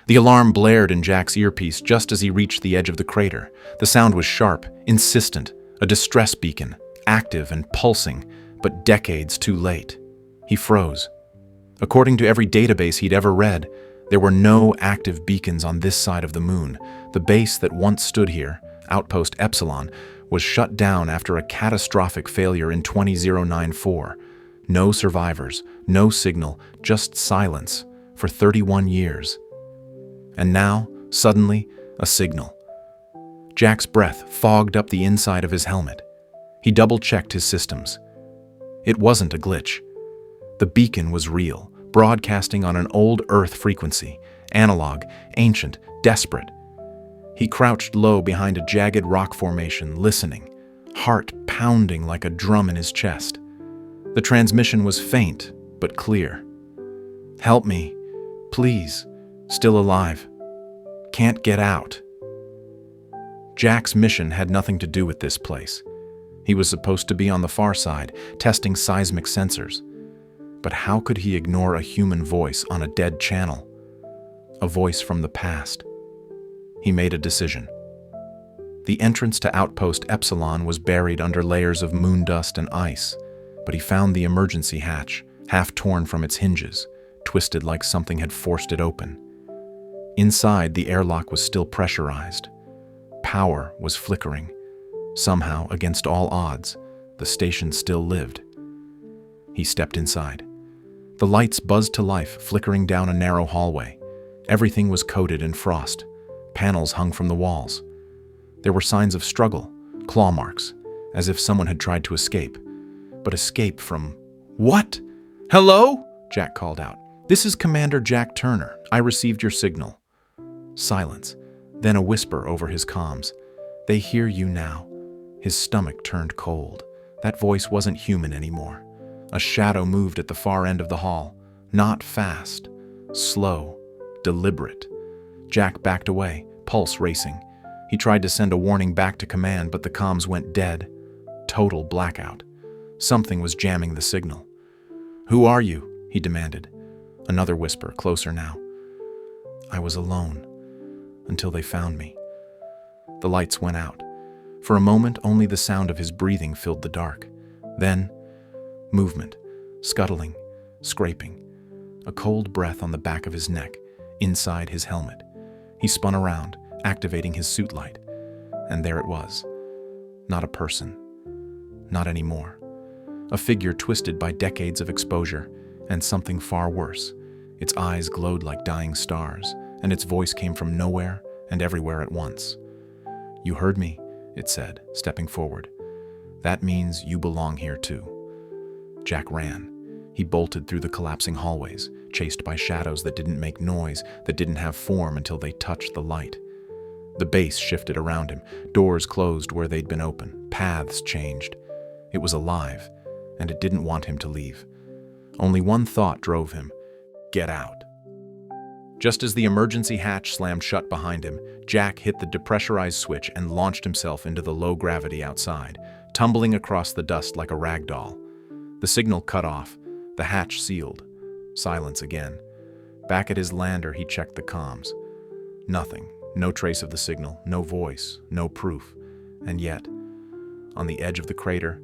The alarm blared in Jack's earpiece just as he reached the edge of the crater. The sound was sharp, insistent, a distress beacon, active and pulsing, but decades too late. He froze. According to every database he'd ever read, there were no active beacons on this side of the moon. The base that once stood here, Outpost Epsilon, was shut down after a catastrophic failure in 20094. No survivors, no signal, just silence for 31 years. And now, suddenly, a signal. Jack's breath fogged up the inside of his helmet. He double-checked his systems. It wasn't a glitch. The beacon was real, broadcasting on an old Earth frequency, analog, ancient, desperate. He crouched low behind a jagged rock formation, listening, heart pounding like a drum in his chest. The transmission was faint, but clear. "Help me, please. Still alive. Can't get out." Jack's mission had nothing to do with this place. He was supposed to be on the far side, testing seismic sensors. But how could he ignore a human voice on a dead channel? A voice from the past. He made a decision. The entrance to Outpost Epsilon was buried under layers of moon dust and ice, but he found the emergency hatch, half torn from its hinges, twisted like something had forced it open. Inside, the airlock was still pressurized. Power was flickering. Somehow, against all odds, the station still lived. He stepped inside. The lights buzzed to life, flickering down a narrow hallway. Everything was coated in frost. Panels hung from the walls. There were signs of struggle, claw marks, as if someone had tried to escape. But escape from what? "Hello?" Jack called out. "This is Commander Jack Turner. I received your signal." Silence, then a whisper over his comms. "They hear you now." His stomach turned cold. That voice wasn't human anymore. A shadow moved at the far end of the hall. Not fast, slow, deliberate. Jack backed away, pulse racing. He tried to send a warning back to command, but the comms went dead. Total blackout. Something was jamming the signal. "Who are you?" he demanded. Another whisper, closer now. "I was alone, until they found me." The lights went out. For a moment, only the sound of his breathing filled the dark. Then, movement, scuttling, scraping. A cold breath on the back of his neck, inside his helmet. He spun around, activating his suit light. And there it was. Not a person. Not anymore. A figure twisted by decades of exposure, and something far worse. Its eyes glowed like dying stars, and its voice came from nowhere and everywhere at once. "You heard me," it said, stepping forward. "That means you belong here too." Jack ran. He bolted through the collapsing hallways, chased by shadows that didn't make noise, that didn't have form until they touched the light. The base shifted around him, doors closed where they'd been open, paths changed. It was alive, and it didn't want him to leave. Only one thought drove him: get out. Just as the emergency hatch slammed shut behind him, Jack hit the depressurized switch and launched himself into the low gravity outside, tumbling across the dust like a rag doll. The signal cut off, the hatch sealed. Silence again. Back at his lander, he checked the comms. Nothing, no trace of the signal, no voice, no proof. And yet, on the edge of the crater,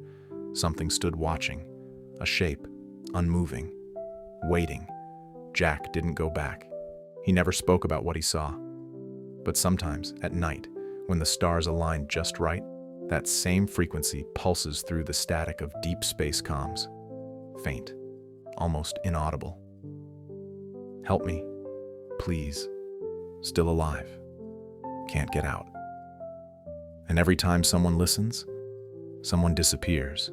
something stood watching. A shape, unmoving, waiting. Jack didn't go back. He never spoke about what he saw. But sometimes, at night, when the stars align just right, that same frequency pulses through the static of deep space comms. Faint, almost inaudible. "Help me, please. Still alive. Can't get out." And every time someone listens, someone disappears.